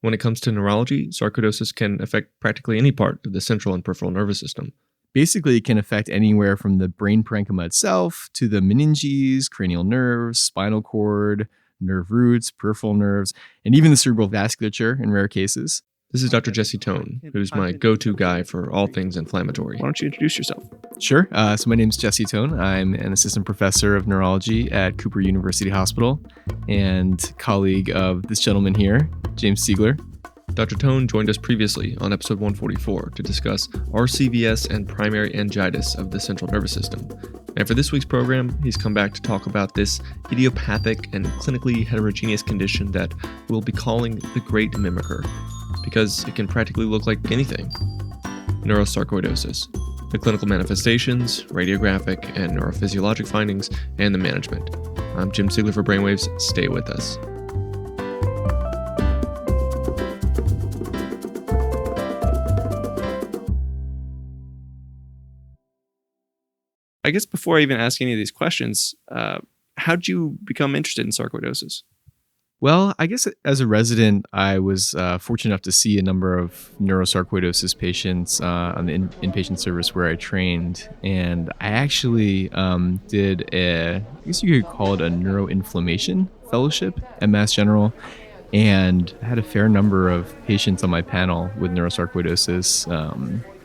When it comes to neurology, sarcoidosis can affect practically any part of the central and peripheral nervous system. Basically, it can affect anywhere from the brain parenchyma itself to the meninges, cranial nerves, spinal cord, nerve roots, peripheral nerves, and even the cerebral vasculature in rare cases. This is Dr. Jesse Tone, who's my go-to guy for all things inflammatory. Why don't you introduce yourself? Sure. So my name is Jesse Tone. I'm an assistant professor of neurology at Cooper University Hospital and colleague of this gentleman here, James Siegler. Dr. Tone joined us previously on episode 144 to discuss RCVS and primary angiitis of the central nervous system. And for this week's program, he's come back to talk about this idiopathic and clinically heterogeneous condition that we'll be calling the Great Mimicker, because it can practically look like anything. Neurosarcoidosis, the clinical manifestations, radiographic and neurophysiologic findings, and the management. I'm Jim Siegler for Brainwaves. Stay with us. I guess before I even ask any of these questions, how'd you become interested in sarcoidosis? Well, I guess as a resident, I was fortunate enough to see a number of neurosarcoidosis patients on the inpatient service where I trained. And I actually did I guess you could call it a neuroinflammation fellowship at Mass General, and had a fair number of patients on my panel with neurosarcoidosis,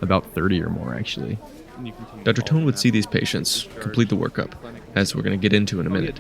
about 30 or more actually. Dr. Tone would see these patients, complete the workup, as we're going to get into in a minute,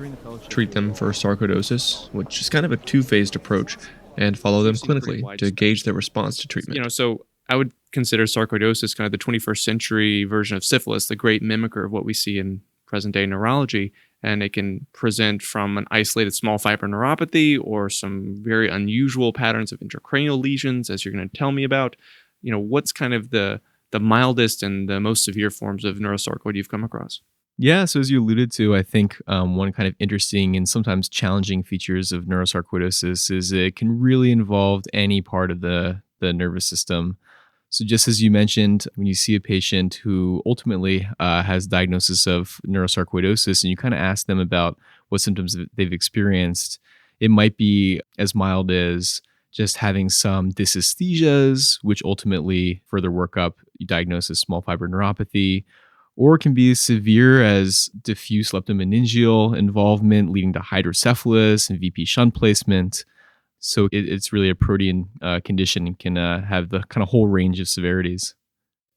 treat them for sarcoidosis, which is kind of a two-phased approach, and follow them clinically to gauge their response to treatment. So I would consider sarcoidosis kind of the 21st century version of syphilis, the great mimicker of what we see in present-day neurology, and it can present from an isolated small fiber neuropathy or some very unusual patterns of intracranial lesions, as you're going to tell me about. What's kind of the mildest and the most severe forms of neurosarcoid you've come across? Yeah, so as you alluded to, I think one kind of interesting and sometimes challenging features of neurosarcoidosis is it can really involve any part of the nervous system. So just as you mentioned, when you see a patient who ultimately has diagnosis of neurosarcoidosis and you kind of ask them about what symptoms they've experienced, it might be as mild as just having some dysesthesias, which ultimately further work up, you diagnose as small fiber neuropathy, or it can be as severe as diffuse leptomeningeal involvement leading to hydrocephalus and VP shunt placement. So it's really a protein condition and can have the kind of whole range of severities.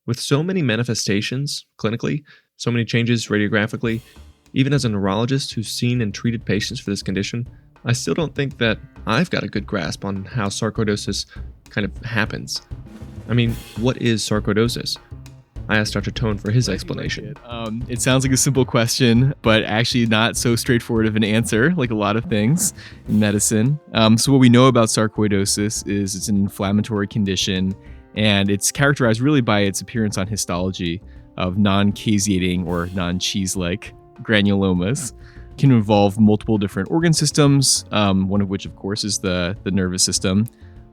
With so many manifestations clinically, so many changes radiographically, even as a neurologist who's seen and treated patients for this condition, I still don't think that I've got a good grasp on how sarcoidosis kind of happens. I mean, what is sarcoidosis? I asked Dr. Tone for his explanation. It sounds like a simple question, but actually not so straightforward of an answer, like a lot of things in medicine. So what we know about sarcoidosis is it's an inflammatory condition, and it's characterized really by its appearance on histology of non-caseating or non-cheese-like granulomas. Can involve multiple different organ systems, one of which, of course, is the nervous system.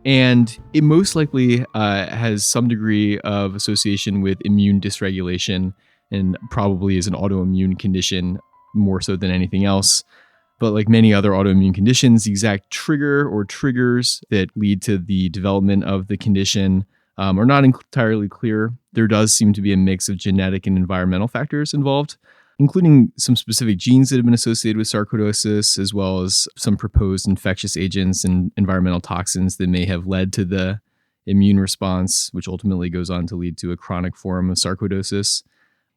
And it most likely has some degree of association with immune dysregulation and probably is an autoimmune condition more so than anything else. But like many other autoimmune conditions, the exact trigger or triggers that lead to the development of the condition are not entirely clear. There does seem to be a mix of genetic and environmental factors involved, including some specific genes that have been associated with sarcoidosis, as well as some proposed infectious agents and environmental toxins that may have led to the immune response, which ultimately goes on to lead to a chronic form of sarcoidosis.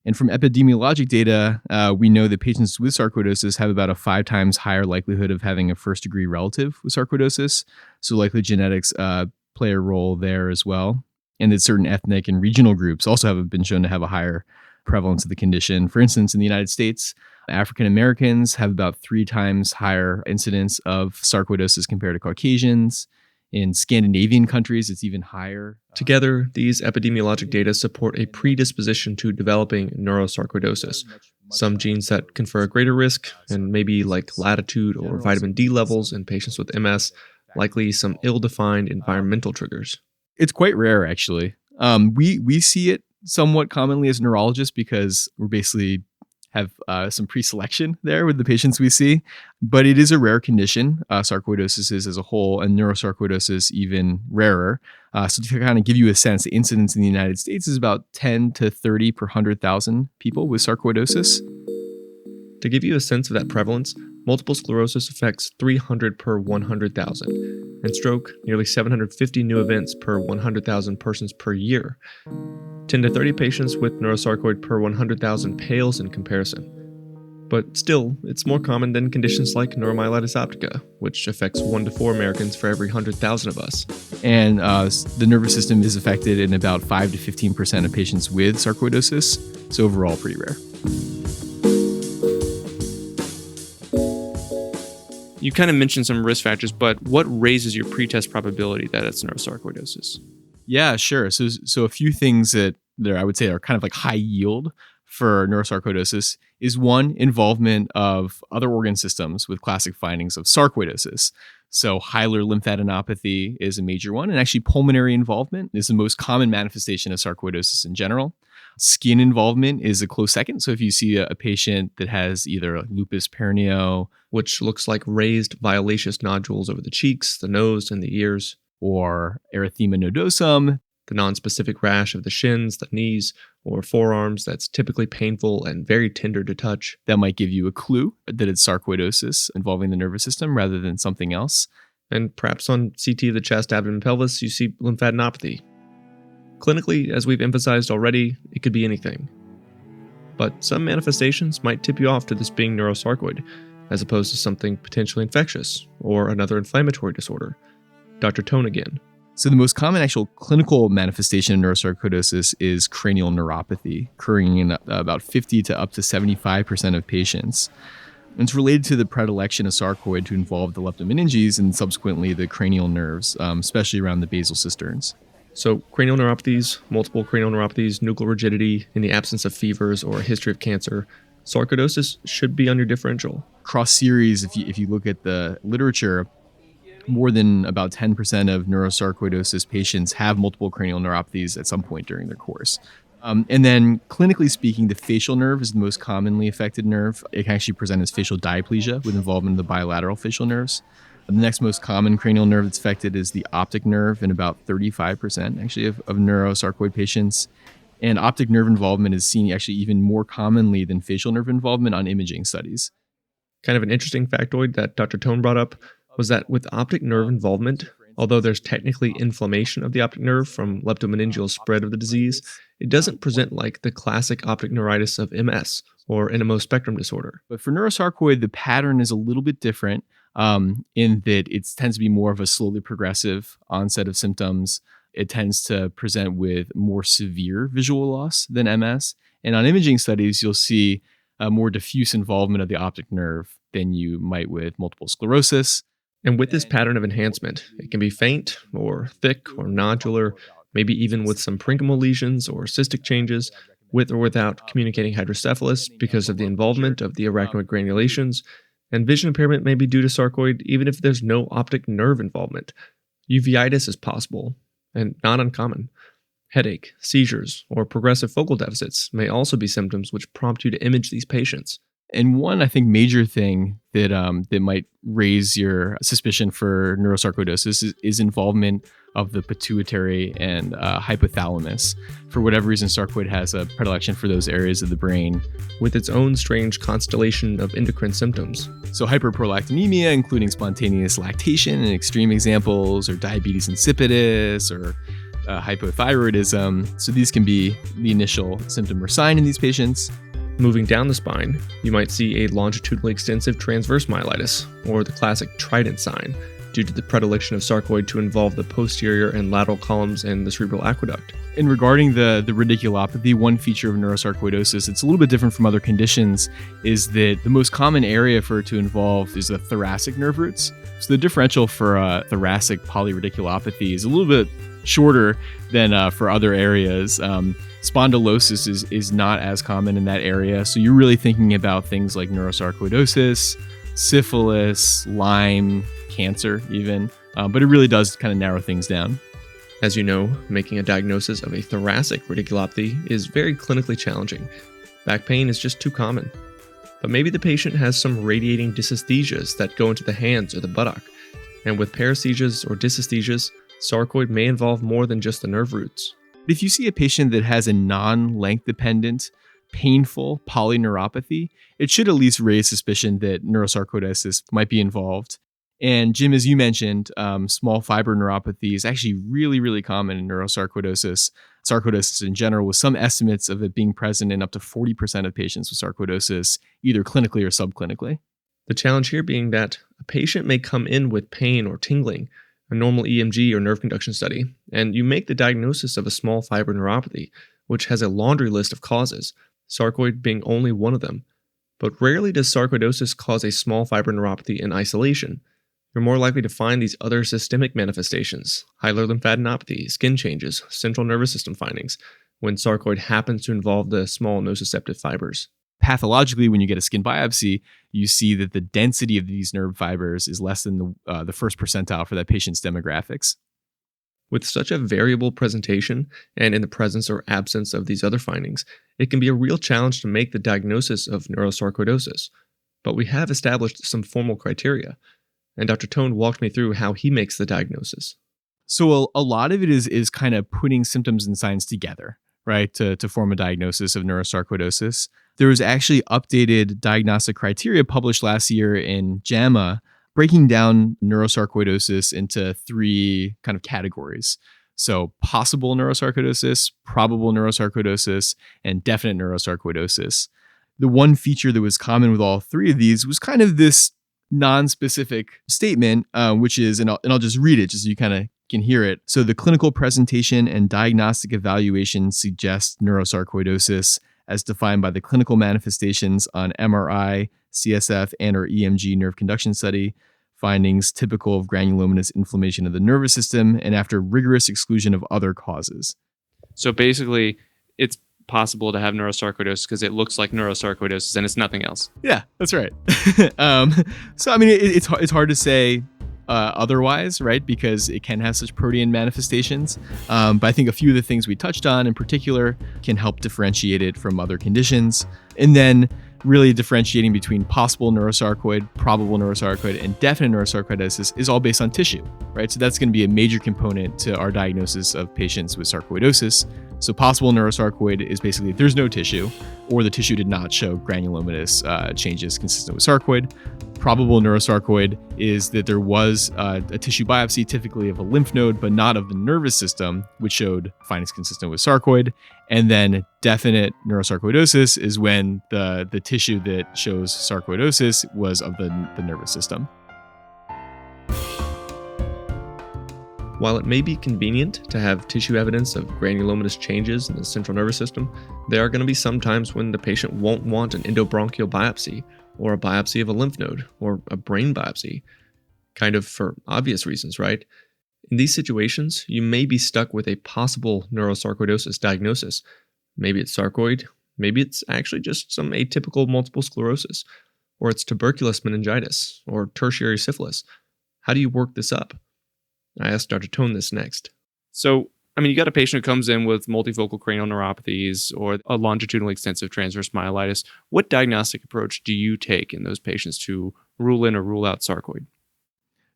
And from epidemiologic data, we know that patients with sarcoidosis have about a 5 times higher likelihood of having a first-degree relative with sarcoidosis, so likely genetics play a role there as well. And that certain ethnic and regional groups also have been shown to have a higher prevalence of the condition. For instance, in the United States, African Americans have about 3 times higher incidence of sarcoidosis compared to Caucasians. In Scandinavian countries, it's even higher. Together, these epidemiologic data support a predisposition to developing neurosarcoidosis. Some genes that confer a greater risk, and maybe like latitude or vitamin D levels in patients with MS, likely some ill-defined environmental triggers. It's quite rare, actually. We see it somewhat commonly as neurologists because we're basically have some pre-selection there with the patients we see, but it is a rare condition. Sarcoidosis is as a whole, and neurosarcoidosis even rarer. So to kind of give you a sense, the incidence in the United States is about 10 to 30 per 100,000 people with sarcoidosis. To give you a sense of that prevalence, multiple sclerosis affects 300 per 100,000, and stroke nearly 750 new events per 100,000 persons per year. 10 to 30 patients with neurosarcoid per 100,000 pales in comparison. But still, it's more common than conditions like neuromyelitis optica, which affects 1 to 4 Americans for every 100,000 of us. And the nervous system is affected in about 5 to 15% of patients with sarcoidosis, so overall pretty rare. You kind of mentioned some risk factors, but what raises your pretest probability that it's neurosarcoidosis? Yeah, sure. So a few things that I would say are kind of like high yield for neurosarcoidosis is one, involvement of other organ systems with classic findings of sarcoidosis. So hilar lymphadenopathy is a major one, and actually pulmonary involvement is the most common manifestation of sarcoidosis in general. Skin involvement is a close second. So if you see a patient that has either lupus perineo, which looks like raised violaceous nodules over the cheeks, the nose, and the ears, or erythema nodosum, the nonspecific rash of the shins, the knees, or forearms that's typically painful and very tender to touch, that might give you a clue that it's sarcoidosis involving the nervous system rather than something else. And perhaps on CT of the chest, abdomen, pelvis, you see lymphadenopathy. Clinically, as we've emphasized already, it could be anything. But some manifestations might tip you off to this being neurosarcoid, as opposed to something potentially infectious or another inflammatory disorder. Dr. Tone again. So the most common actual clinical manifestation of neurosarcoidosis is cranial neuropathy, occurring in about 50 to up to 75% of patients. And it's related to the predilection of sarcoid to involve the leptomeninges and subsequently the cranial nerves, especially around the basal cisterns. So cranial neuropathies, multiple cranial neuropathies, nuchal rigidity in the absence of fevers or a history of cancer. Sarcoidosis should be on your differential. Cross series, if you look at the literature, more than about 10% of neurosarcoidosis patients have multiple cranial neuropathies at some point during their course. And then clinically speaking, the facial nerve is the most commonly affected nerve. It can actually present as facial diplegia with involvement of the bilateral facial nerves. The next most common cranial nerve that's affected is the optic nerve in about 35% actually of neurosarcoid patients. And optic nerve involvement is seen actually even more commonly than facial nerve involvement on imaging studies. Kind of an interesting factoid that Dr. Tone brought up was that with optic nerve involvement, although there's technically inflammation of the optic nerve from leptomeningeal spread of the disease, it doesn't present like the classic optic neuritis of MS or NMO spectrum disorder. But for neurosarcoid, the pattern is a little bit different in that it tends to be more of a slowly progressive onset of symptoms. It tends to present with more severe visual loss than MS. And on imaging studies, you'll see a more diffuse involvement of the optic nerve than you might with multiple sclerosis. And with this pattern of enhancement, it can be faint or thick or nodular, maybe even with some parenchymal lesions or cystic changes, with or without communicating hydrocephalus because of the involvement of the arachnoid granulations. And vision impairment may be due to sarcoid even if there's no optic nerve involvement. Uveitis is possible, and not uncommon. Headache, seizures, or progressive focal deficits may also be symptoms which prompt you to image these patients. And one, I think, major thing that that might raise your suspicion for neurosarcoidosis is involvement of the pituitary and hypothalamus. For whatever reason, sarcoid has a predilection for those areas of the brain, with its own strange constellation of endocrine symptoms. So hyperprolactinemia, including spontaneous lactation in extreme examples, or diabetes insipidus, or hypothyroidism. So these can be the initial symptom or sign in these patients. Moving down the spine, you might see a longitudinally extensive transverse myelitis, or the classic trident sign, due to the predilection of sarcoid to involve the posterior and lateral columns and the cerebral aqueduct. And regarding the radiculopathy, one feature of neurosarcoidosis, it's a little bit different from other conditions, is that the most common area for it to involve is the thoracic nerve roots. So the differential for thoracic polyradiculopathy is a little bit shorter than for other areas. Spondylosis is not as common in that area. So you're really thinking about things like neurosarcoidosis, syphilis, Lyme, cancer even. But it really does kind of narrow things down. As you know, making a diagnosis of a thoracic radiculopathy is very clinically challenging. Back pain is just too common. But maybe the patient has some radiating dysesthesias that go into the hands or the buttock. And with paresthesias or dysesthesias, sarcoid may involve more than just the nerve roots. If you see a patient that has a non-length dependent, painful polyneuropathy, it should at least raise suspicion that neurosarcoidosis might be involved. And Jim, as you mentioned, small fiber neuropathy is actually really, really common in neurosarcoidosis. Sarcoidosis in general, with some estimates of it being present in up to 40% of patients with sarcoidosis, either clinically or subclinically. The challenge here being that a patient may come in with pain or tingling, a normal EMG or nerve conduction study, and you make the diagnosis of a small fiber neuropathy, which has a laundry list of causes, sarcoid being only one of them. But rarely does sarcoidosis cause a small fiber neuropathy in isolation. You're more likely to find these other systemic manifestations, hilar lymphadenopathy, skin changes, central nervous system findings, when sarcoid happens to involve the small nociceptive fibers. Pathologically, when you get a skin biopsy, you see that the density of these nerve fibers is less than the first percentile for that patient's demographics. With such a variable presentation, and in the presence or absence of these other findings, it can be a real challenge to make the diagnosis of neurosarcoidosis. But we have established some formal criteria, and Dr. Tone walked me through how he makes the diagnosis. So a lot of it is kind of putting symptoms and signs together, right, to form a diagnosis of neurosarcoidosis. There was actually updated diagnostic criteria published last year in JAMA, breaking down neurosarcoidosis into 3 kind of categories. So possible neurosarcoidosis, probable neurosarcoidosis, and definite neurosarcoidosis. The one feature that was common with all 3 of these was kind of this non-specific statement, which is, and I'll just read it just so you kind of can hear it. So the clinical presentation and diagnostic evaluation suggests neurosarcoidosis as defined by the clinical manifestations on MRI, CSF, and or EMG nerve conduction study, findings typical of granulomatous inflammation of the nervous system, and after rigorous exclusion of other causes. So basically, it's possible to have neurosarcoidosis because it looks like neurosarcoidosis and it's nothing else. Yeah, that's right. So, I mean, it's hard to say otherwise, right? Because it can have such protean manifestations. But I think a few of the things we touched on in particular can help differentiate it from other conditions. And then really differentiating between possible neurosarcoid, probable neurosarcoid, and definite neurosarcoidosis is all based on tissue, right? So that's going to be a major component to our diagnosis of patients with sarcoidosis. So possible neurosarcoid is basically there's no tissue, or the tissue did not show granulomatous changes consistent with sarcoid. Probable neurosarcoid is that there was a tissue biopsy, typically of a lymph node, but not of the nervous system, which showed findings consistent with sarcoid. And then definite neurosarcoidosis is when the tissue that shows sarcoidosis was of the nervous system. While it may be convenient to have tissue evidence of granulomatous changes in the central nervous system, there are going to be some times when the patient won't want an endobronchial biopsy, or a biopsy of a lymph node, or a brain biopsy, kind of for obvious reasons, right? In these situations, you may be stuck with a possible neurosarcoidosis diagnosis. Maybe it's sarcoid, maybe it's actually just some atypical multiple sclerosis, or it's tuberculous meningitis, or tertiary syphilis. How do you work this up? I asked Dr. Tone this next. So, I mean, you got a patient who comes in with multifocal cranial neuropathies or a longitudinal extensive transverse myelitis. What diagnostic approach do you take in those patients to rule in or rule out sarcoid?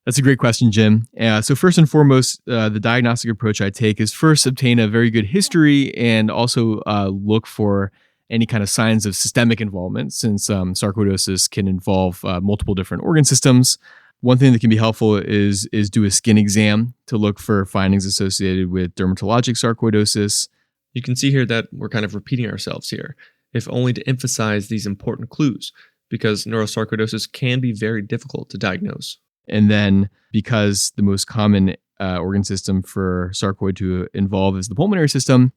That's a great question, Jim. So first and foremost, the diagnostic approach I take is first obtain a very good history and also look for any kind of signs of systemic involvement, since sarcoidosis can involve multiple different organ systems. One thing that can be helpful is do a skin exam to look for findings associated with dermatologic sarcoidosis. You can see here that we're kind of repeating ourselves here, if only to emphasize these important clues, because neurosarcoidosis can be very difficult to diagnose. And then because the most common organ system for sarcoid to involve is the pulmonary system,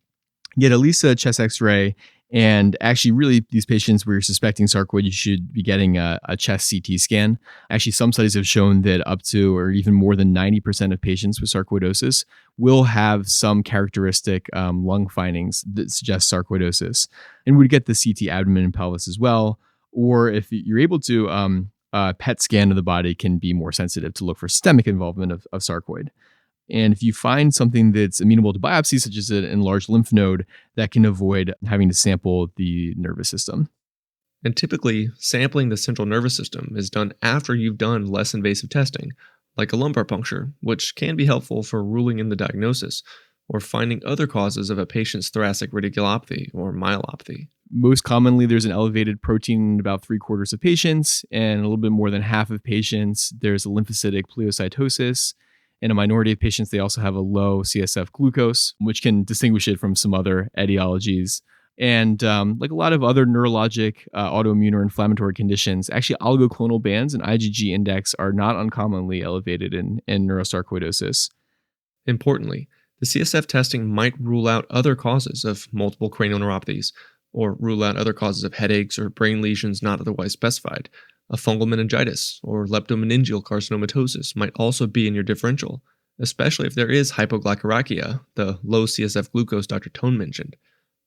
get at least a chest x-ray. And actually, really, these patients where you're suspecting sarcoid, you should be getting a chest CT scan. Actually, some studies have shown that up to or even more than 90% of patients with sarcoidosis will have some characteristic lung findings that suggest sarcoidosis. And we'd get the CT abdomen and pelvis as well. Or if you're able to, a PET scan of the body can be more sensitive to look for systemic involvement of sarcoid. And if you find something that's amenable to biopsy, such as an enlarged lymph node, that can avoid having to sample the nervous system. And typically, sampling the central nervous system is done after you've done less invasive testing, like a lumbar puncture, which can be helpful for ruling in the diagnosis or finding other causes of a patient's thoracic radiculopathy or myelopathy. Most commonly, there's an elevated protein in about 3/4 of patients, and a little bit more than half of patients, there's a lymphocytic pleocytosis. In a minority of patients, they also have a low CSF glucose, which can distinguish it from some other etiologies. And like a lot of other neurologic, autoimmune or inflammatory conditions, actually oligoclonal bands and IgG index are not uncommonly elevated in neurosarcoidosis. Importantly, the CSF testing might rule out other causes of multiple cranial neuropathies, or rule out other causes of headaches or brain lesions not otherwise specified. A fungal meningitis or leptomeningeal carcinomatosis might also be in your differential, especially if there is hypoglycemia, the low CSF glucose Dr. Tone mentioned.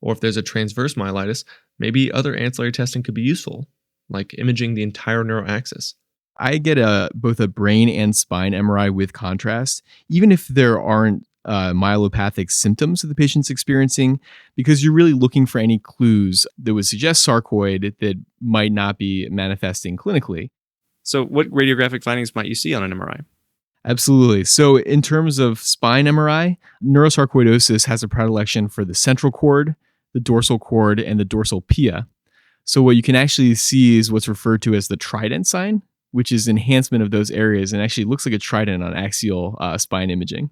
Or if there's a transverse myelitis, maybe other ancillary testing could be useful, like imaging the entire neuroaxis. I get both a brain and spine MRI with contrast, even if there aren't myelopathic symptoms that the patient's experiencing, because you're really looking for any clues that would suggest sarcoid that might not be manifesting clinically. So what radiographic findings might you see on an MRI? Absolutely. So in terms of spine MRI, neurosarcoidosis has a predilection for the central cord, the dorsal cord, and the dorsal pia. So what you can actually see is what's referred to as the trident sign, which is enhancement of those areas and actually looks like a trident on axial spine imaging.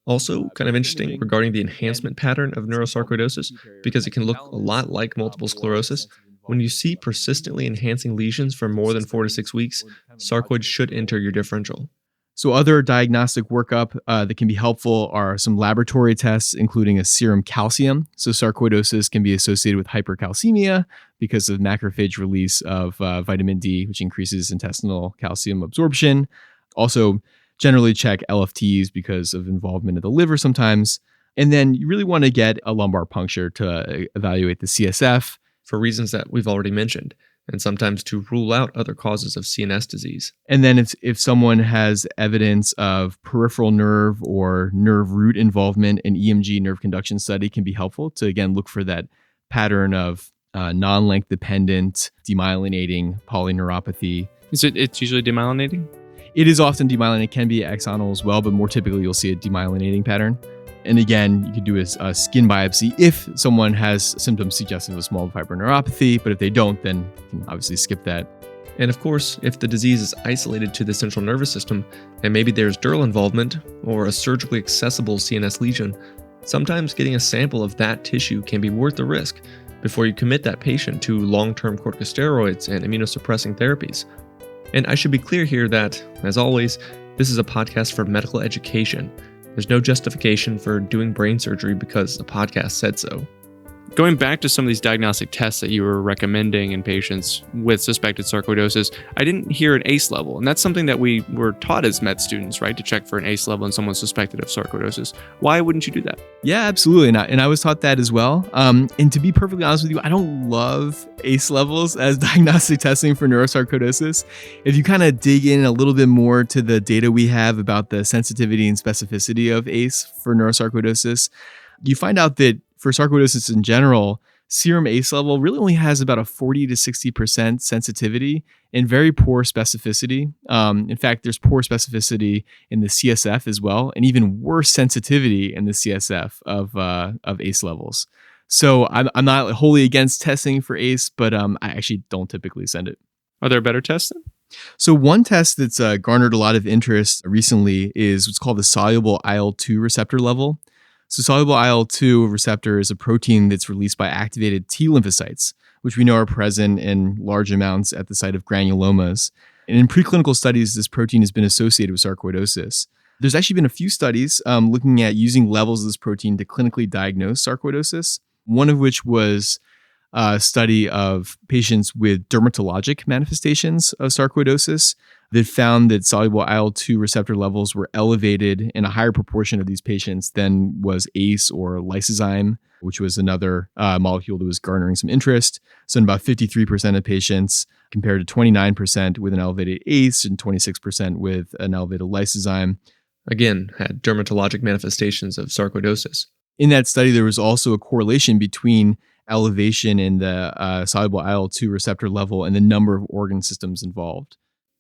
Also, kind of interesting regarding the enhancement pattern of neurosarcoidosis, because it can look a lot like multiple sclerosis. When you see persistently enhancing lesions for more than 4 to 6 weeks, sarcoid should enter your differential. So other diagnostic workup that can be helpful are some laboratory tests, including a serum calcium. So sarcoidosis can be associated with hypercalcemia because of macrophage release of vitamin D, which increases intestinal calcium absorption. Also, generally check LFTs because of involvement of the liver sometimes. And then you really want to get a lumbar puncture to evaluate the CSF. For reasons that we've already mentioned, and sometimes to rule out other causes of CNS disease. And then if someone has evidence of peripheral nerve or nerve root involvement, an EMG nerve conduction study can be helpful to, again, look for that pattern of non-length dependent demyelinating polyneuropathy. It's usually demyelinating? It is often demyelinating. It can be axonal as well, but more typically you'll see a demyelinating pattern. And again, you could do a skin biopsy if someone has symptoms suggestive of small fiber neuropathy, but if they don't, then you can obviously skip that. And of course, if the disease is isolated to the central nervous system, and maybe there's dural involvement or a surgically accessible CNS lesion, sometimes getting a sample of that tissue can be worth the risk before you commit that patient to long-term corticosteroids and immunosuppressing therapies. And I should be clear here that, as always, this is a podcast for medical education. There's no justification for doing brain surgery because a podcast said so. Going back to some of these diagnostic tests that you were recommending in patients with suspected sarcoidosis, I didn't hear an ACE level. And that's something that we were taught as med students, right? To check for an ACE level in someone suspected of sarcoidosis. Why wouldn't you do that? Yeah, absolutely. And I was taught that as well. And to be perfectly honest with you, I don't love ACE levels as diagnostic testing for neurosarcoidosis. If you kind of dig in a little bit more to the data we have about the sensitivity and specificity of ACE for neurosarcoidosis, you find out that for sarcoidosis in general, serum ACE level really only has about a 40 to 60% sensitivity and very poor specificity. In fact, there's poor specificity in the CSF as well, and even worse sensitivity in the CSF of ACE levels. So I'm not wholly against testing for ACE, but I actually don't typically send it. Are there better tests then? So one test that's garnered a lot of interest recently is what's called the soluble IL-2 receptor level. So soluble IL-2 receptor is a protein that's released by activated T lymphocytes, which we know are present in large amounts at the site of granulomas. And in preclinical studies, this protein has been associated with sarcoidosis. There's actually been a few studies looking at using levels of this protein to clinically diagnose sarcoidosis, one of which was a study of patients with dermatologic manifestations of sarcoidosis that found that soluble IL-2 receptor levels were elevated in a higher proportion of these patients than was ACE or lysozyme, which was another molecule that was garnering some interest. So in about 53% of patients, compared to 29% with an elevated ACE and 26% with an elevated lysozyme. again, had dermatologic manifestations of sarcoidosis. In that study, there was also a correlation between elevation in the soluble IL-2 receptor level and the number of organ systems involved.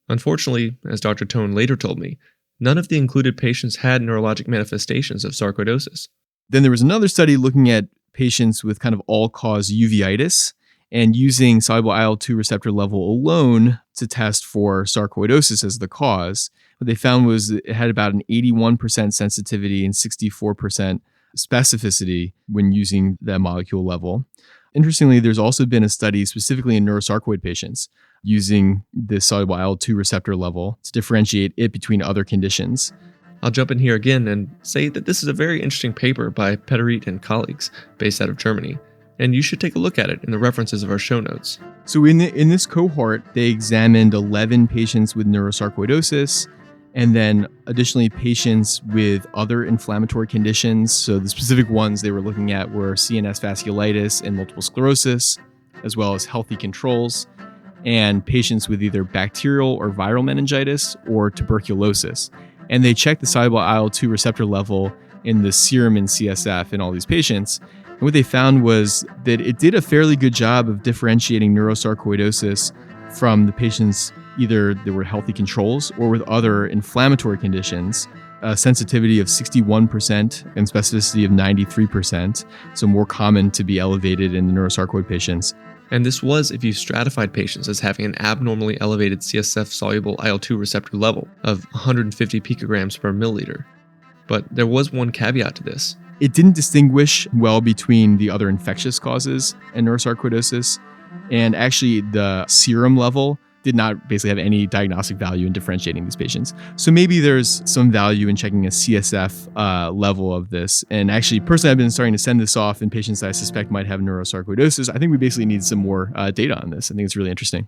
Unfortunately, as Dr. Tone later told me, none of the included patients had neurologic manifestations of sarcoidosis. Then there was another study looking at patients with kind of all-cause uveitis and using soluble IL-2 receptor level alone to test for sarcoidosis as the cause. What they found was that it had about an 81% sensitivity and 64% specificity when using that molecule level. Interestingly, there's also been a study specifically in neurosarcoid patients using the soluble IL-2 receptor level to differentiate it between other conditions. I'll jump in here again and say that this is a very interesting paper by Petereit and colleagues based out of Germany, and you should take a look at it in the references of our show notes. So in this cohort, they examined 11 patients with neurosarcoidosis, and then additionally patients with other inflammatory conditions. So the specific ones they were looking at were CNS vasculitis and multiple sclerosis, as well as healthy controls, and patients with either bacterial or viral meningitis or tuberculosis. And they checked the soluble IL-2 receptor level in the serum and CSF in all these patients. And what they found was that it did a fairly good job of differentiating neurosarcoidosis from the patients either that were healthy controls or with other inflammatory conditions, a sensitivity of 61% and specificity of 93%, so more common to be elevated in the neurosarcoid patients. And this was if you stratified patients as having an abnormally elevated CSF soluble IL-2 receptor level of 150 picograms per milliliter. But there was one caveat to this. It didn't distinguish well between the other infectious causes and neurosarcoidosis, and actually the serum level did not basically have any diagnostic value in differentiating these patients. So maybe there's some value in checking a CSF level of this. And actually, personally, I've been starting to send this off in patients that I suspect might have neurosarcoidosis. I think we basically need some more data on this. I think it's really interesting.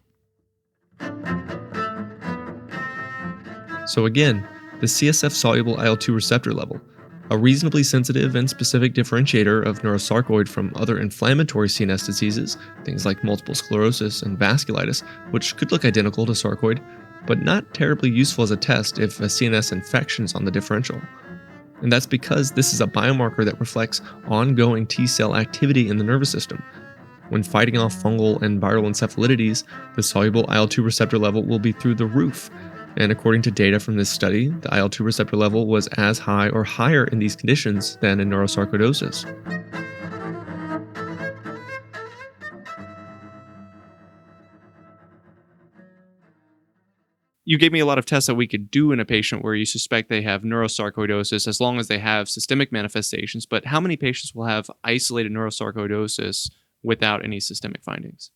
So again, the CSF soluble IL-2 receptor level, a reasonably sensitive and specific differentiator of neurosarcoid from other inflammatory CNS diseases, things like multiple sclerosis and vasculitis, which could look identical to sarcoid, but not terribly useful as a test if a CNS infection is on the differential. And that's because this is a biomarker that reflects ongoing T-cell activity in the nervous system. When fighting off fungal and viral encephalitides, the soluble IL-2 receptor level will be through the roof. And according to data from this study, the IL-2 receptor level was as high or higher in these conditions than in neurosarcoidosis. You gave me a lot of tests that we could do in a patient where you suspect they have neurosarcoidosis as long as they have systemic manifestations, but how many patients will have isolated neurosarcoidosis without any systemic findings?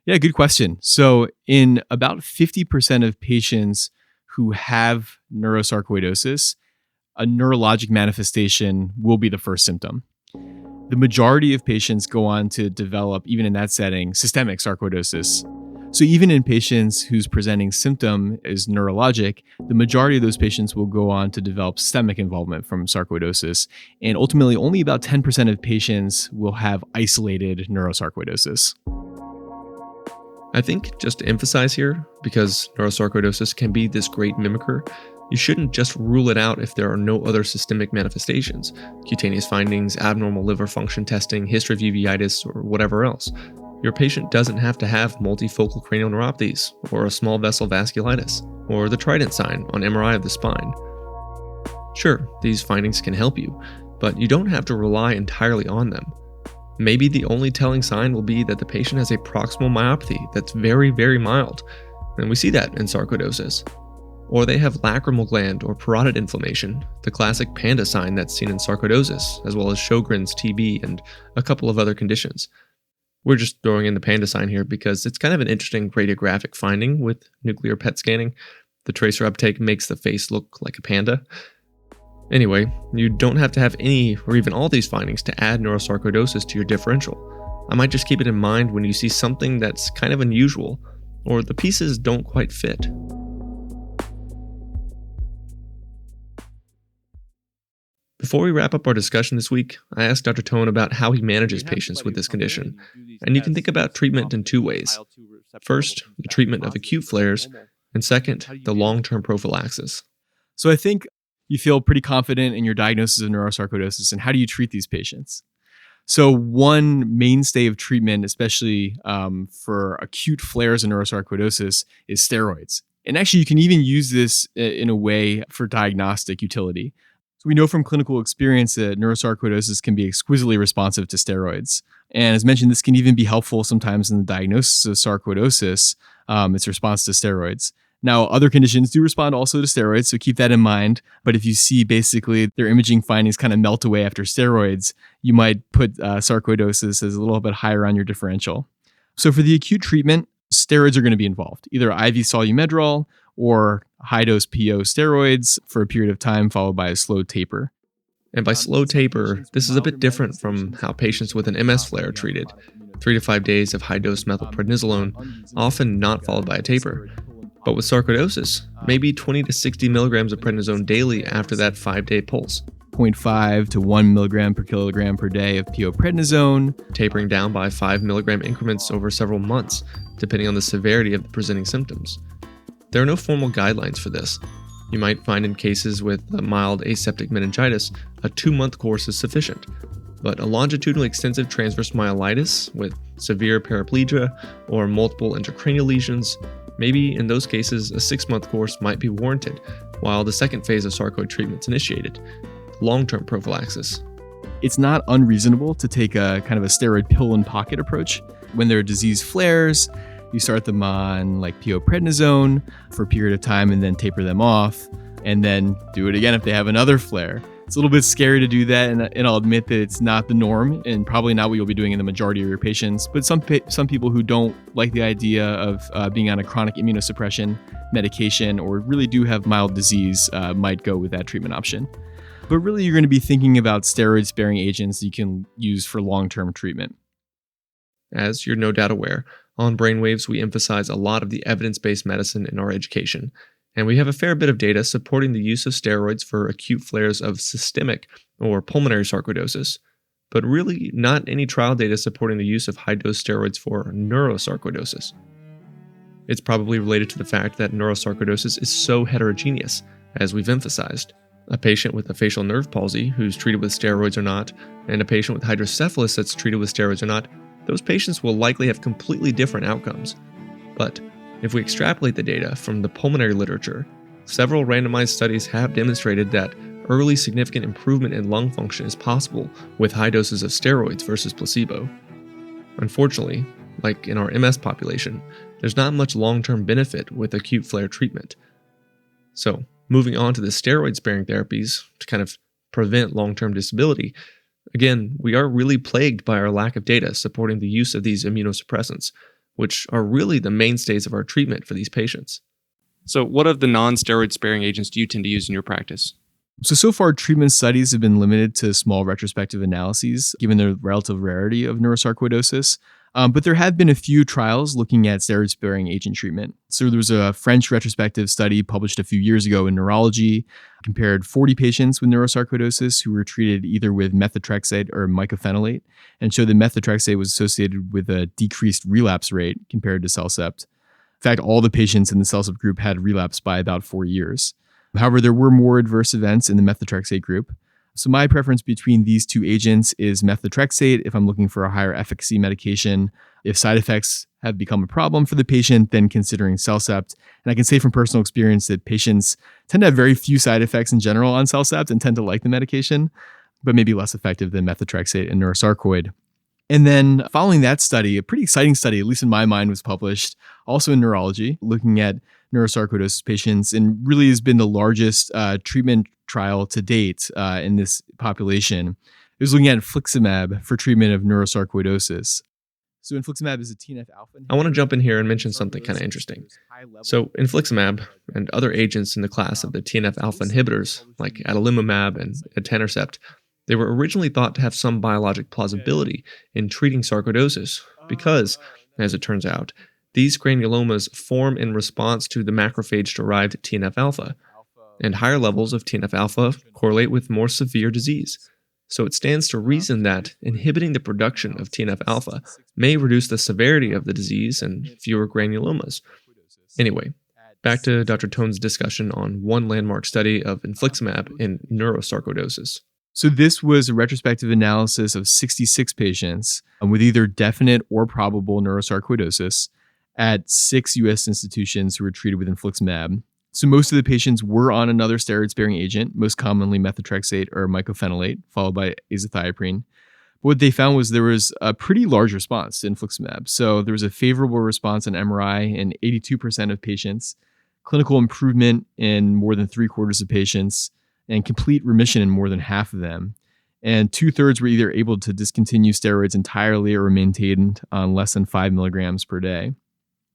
Yeah, good question. So in about 50% of patients who have neurosarcoidosis, a neurologic manifestation will be the first symptom. The majority of patients go on to develop, even in that setting, systemic sarcoidosis. So even in patients whose presenting symptom is neurologic, the majority of those patients will go on to develop systemic involvement from sarcoidosis. And ultimately, only about 10% of patients will have isolated neurosarcoidosis. I think just to emphasize here, because neurosarcoidosis can be this great mimicker, you shouldn't just rule it out if there are no other systemic manifestations, cutaneous findings, abnormal liver function testing, history of uveitis, or whatever else. Your patient doesn't have to have multifocal cranial neuropathies, or a small vessel vasculitis, or the trident sign on MRI of the spine. Sure, these findings can help you, but you don't have to rely entirely on them. Maybe the only telling sign will be that the patient has a proximal myopathy that's very, very mild, and we see that in sarcoidosis. Or they have lacrimal gland or parotid inflammation, the classic panda sign that's seen in sarcoidosis, as well as Sjogren's TB and a couple of other conditions. We're just throwing in the panda sign here because it's kind of an interesting radiographic finding with nuclear PET scanning. The tracer uptake makes the face look like a panda. Anyway, you don't have to have any or even all these findings to add neurosarcoidosis to your differential. I might just keep it in mind when you see something that's kind of unusual, or the pieces don't quite fit. Before we wrap up our discussion this week, I asked Dr. Tone about how he manages patients with this condition, and you can think about treatment in two ways. First, the treatment of acute flares, and second, the long-term prophylaxis. So I think you feel pretty confident in your diagnosis of neurosarcoidosis, and how do you treat these patients? So one mainstay of treatment, especially for acute flares of neurosarcoidosis, is steroids. And actually, you can even use this in a way for diagnostic utility. So we know from clinical experience that neurosarcoidosis can be exquisitely responsive to steroids. And as mentioned, this can even be helpful sometimes in the diagnosis of sarcoidosis, its response to steroids. Now, other conditions do respond also to steroids, so keep that in mind. But if you see basically their imaging findings kind of melt away after steroids, you might put sarcoidosis as a little bit higher on your differential. So for the acute treatment, steroids are going to be involved, either IV Solumedrol or high-dose PO steroids for a period of time followed by a slow taper. And by slow taper, this is a bit different from how patients with an MS flare are treated. 3 to 5 days of high-dose methylprednisolone, often not followed by a taper. But with sarcoidosis, maybe 20 to 60 milligrams of prednisone daily after that 5-day pulse. 0.5 to 1 milligram per kilogram per day of PO prednisone, tapering down by 5 milligram increments over several months, depending on the severity of the presenting symptoms. There are no formal guidelines for this. You might find in cases with a mild aseptic meningitis, a 2-month course is sufficient. But a longitudinal extensive transverse myelitis with severe paraplegia or multiple intracranial lesions, maybe in those cases a 6-month course might be warranted, while the second phase of sarcoid treatment is initiated, long-term prophylaxis. It's not unreasonable to take a kind of a steroid pill-in-pocket approach. When there are disease flares, you start them on like PO prednisone for a period of time and then taper them off, and then do it again if they have another flare. It's a little bit scary to do that, and I'll admit that it's not the norm and probably not what you'll be doing in the majority of your patients. But some people who don't like the idea of being on a chronic immunosuppression medication or really do have mild disease might go with that treatment option. But really, you're going to be thinking about steroid-sparing agents that you can use for long-term treatment. As you're no doubt aware, on Brainwaves we emphasize a lot of the evidence-based medicine in our education. And we have a fair bit of data supporting the use of steroids for acute flares of systemic or pulmonary sarcoidosis, but really not any trial data supporting the use of high-dose steroids for neurosarcoidosis. It's probably related to the fact that neurosarcoidosis is so heterogeneous, as we've emphasized. A patient with a facial nerve palsy who's treated with steroids or not, and a patient with hydrocephalus that's treated with steroids or not, those patients will likely have completely different outcomes. But if we extrapolate the data from the pulmonary literature, several randomized studies have demonstrated that early significant improvement in lung function is possible with high doses of steroids versus placebo. Unfortunately, like in our MS population, there's not much long-term benefit with acute flare treatment. So, moving on to the steroid-sparing therapies to kind of prevent long-term disability, again, we are really plagued by our lack of data supporting the use of these immunosuppressants, which are really the mainstays of our treatment for these patients. So what of the non-steroid sparing agents do you tend to use in your practice? So far, treatment studies have been limited to small retrospective analyses, given the relative rarity of neurosarcoidosis. But there have been a few trials looking at steroid-sparing agent treatment. So there was a French retrospective study published a few years ago in Neurology, compared 40 patients with neurosarcoidosis who were treated either with methotrexate or mycophenolate, and showed that methotrexate was associated with a decreased relapse rate compared to Cellcept. In fact, all the patients in the Cellcept group had relapsed by about 4 years. However, there were more adverse events in the methotrexate group. So my preference between these two agents is methotrexate if I'm looking for a higher efficacy medication. If side effects have become a problem for the patient, then considering Cellcept. And I can say from personal experience that patients tend to have very few side effects in general on Cellcept and tend to like the medication, but maybe less effective than methotrexate and neurosarcoid. And then following that study, a pretty exciting study, at least in my mind, was published also in Neurology, looking at neurosarcoidosis patients, and really has been the largest treatment trial to date in this population. It was looking at infliximab for treatment of neurosarcoidosis. So infliximab is a TNF-alpha inhibitor. I want to jump in here and mention something kind of interesting. So infliximab and other agents in the class of the TNF-alpha inhibitors, like adalimumab and etanercept, they were originally thought to have some biologic plausibility in treating sarcoidosis because, as it turns out, these granulomas form in response to the macrophage-derived TNF-alpha, and higher levels of TNF-alpha correlate with more severe disease. So it stands to reason that inhibiting the production of TNF-alpha may reduce the severity of the disease and fewer granulomas. Anyway, Back to Dr. Tone's discussion on one landmark study of infliximab in neurosarcoidosis. So this was a retrospective analysis of 66 patients with either definite or probable neurosarcoidosis at 6 U.S. institutions who were treated with infliximab. So most of the patients were on another steroid-sparing agent, most commonly methotrexate or mycophenolate, followed by azathioprine. But what they found was there was a pretty large response to infliximab. So there was a favorable response on MRI in 82% of patients, clinical improvement in more than 3/4 of patients, and complete remission in more than half of them. And 2/3 were either able to discontinue steroids entirely or maintained on less than 5 milligrams per day.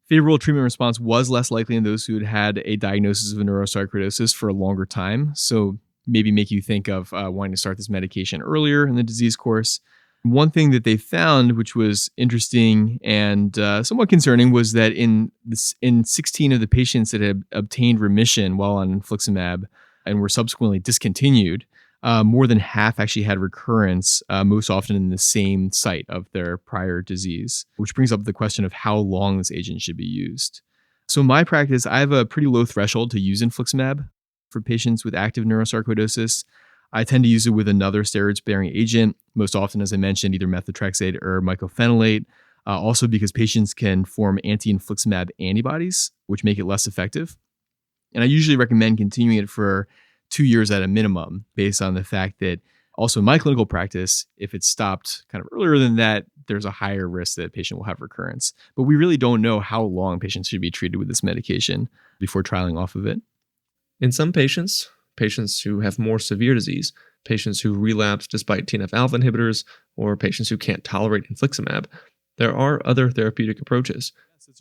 Favorable treatment response was less likely in those who had had a diagnosis of neurosarcoidosis for a longer time. So maybe make you think of wanting to start this medication earlier in the disease course. One thing that they found, which was interesting and somewhat concerning, was that in 16 of the patients that had obtained remission while on infliximab and were subsequently discontinued, more than half actually had recurrence, most often in the same site of their prior disease, which brings up the question of how long this agent should be used. So in my practice, I have a pretty low threshold to use infliximab for patients with active neurosarcoidosis. I tend to use it with another steroid-sparing agent, most often, as I mentioned, either methotrexate or mycophenolate, also because patients can form anti-infliximab antibodies, which make it less effective. And I usually recommend continuing it for 2 years at a minimum, based on the fact that also in my clinical practice, if it's stopped kind of earlier than that, there's a higher risk that a patient will have recurrence. But we really don't know how long patients should be treated with this medication before trialing off of it. In some patients who have more severe disease, patients who relapse despite TNF-alpha inhibitors, or patients who can't tolerate infliximab, there are other therapeutic approaches.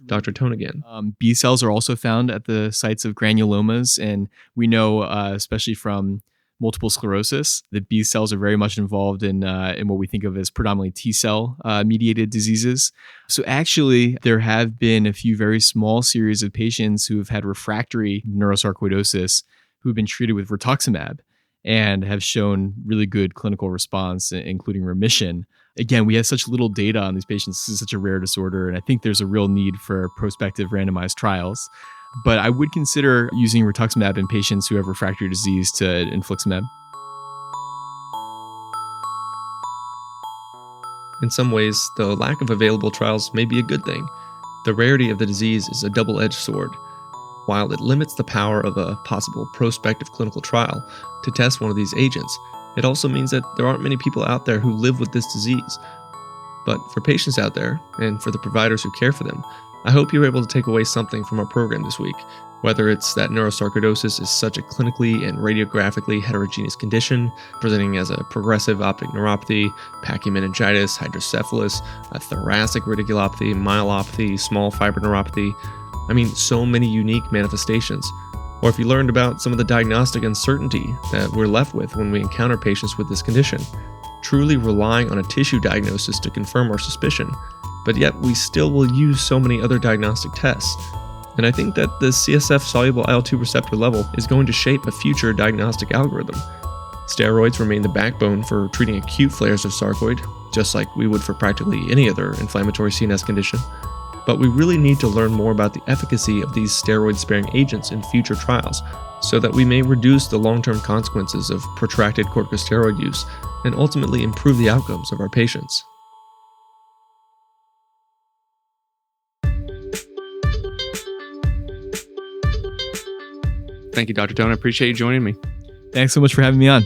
Dr. Tone again. B cells are also found at the sites of granulomas, and we know, especially from multiple sclerosis, that B cells are very much involved in what we think of as predominantly T cell mediated diseases. So actually, there have been a few very small series of patients who have had refractory neurosarcoidosis who have been treated with rituximab and have shown really good clinical response, including remission. Again, we have such little data on these patients. This is such a rare disorder, and I think there's a real need for prospective randomized trials. But I would consider using rituximab in patients who have refractory disease to infliximab. In some ways, the lack of available trials may be a good thing. The rarity of the disease is a double-edged sword. While it limits the power of a possible prospective clinical trial to test one of these agents, it also means that there aren't many people out there who live with this disease. But for patients out there, and for the providers who care for them, I hope you're able to take away something from our program this week, whether it's that neurosarcoidosis is such a clinically and radiographically heterogeneous condition, presenting as a progressive optic neuropathy, pachymeningitis, hydrocephalus, a thoracic radiculopathy, myelopathy, small fiber neuropathy. I mean, so many unique manifestations. Or if you learned about some of the diagnostic uncertainty that we're left with when we encounter patients with this condition, truly relying on a tissue diagnosis to confirm our suspicion, but yet we still will use so many other diagnostic tests. And I think that the CSF soluble IL-2 receptor level is going to shape a future diagnostic algorithm. Steroids remain the backbone for treating acute flares of sarcoid, just like we would for practically any other inflammatory CNS condition. But we really need to learn more about the efficacy of these steroid-sparing agents in future trials, so that we may reduce the long-term consequences of protracted corticosteroid use and ultimately improve the outcomes of our patients. Thank you, Dr. Tone. I appreciate you joining me. Thanks so much for having me on.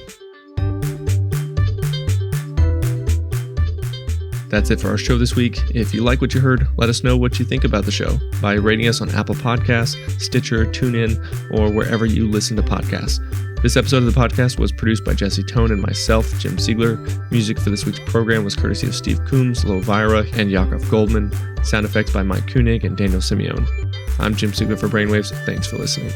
That's it for our show this week. If you like what you heard, let us know what you think about the show by rating us on Apple Podcasts, Stitcher, TuneIn, or wherever you listen to podcasts. This episode of the podcast was produced by Jesse Tone and myself, Jim Siegler. Music for this week's program was courtesy of Steve Coombs, Lovira, and Yakov Goldman. Sound effects by Mike Koenig and Daniel Simeone. I'm Jim Siegler for Brainwaves. Thanks for listening.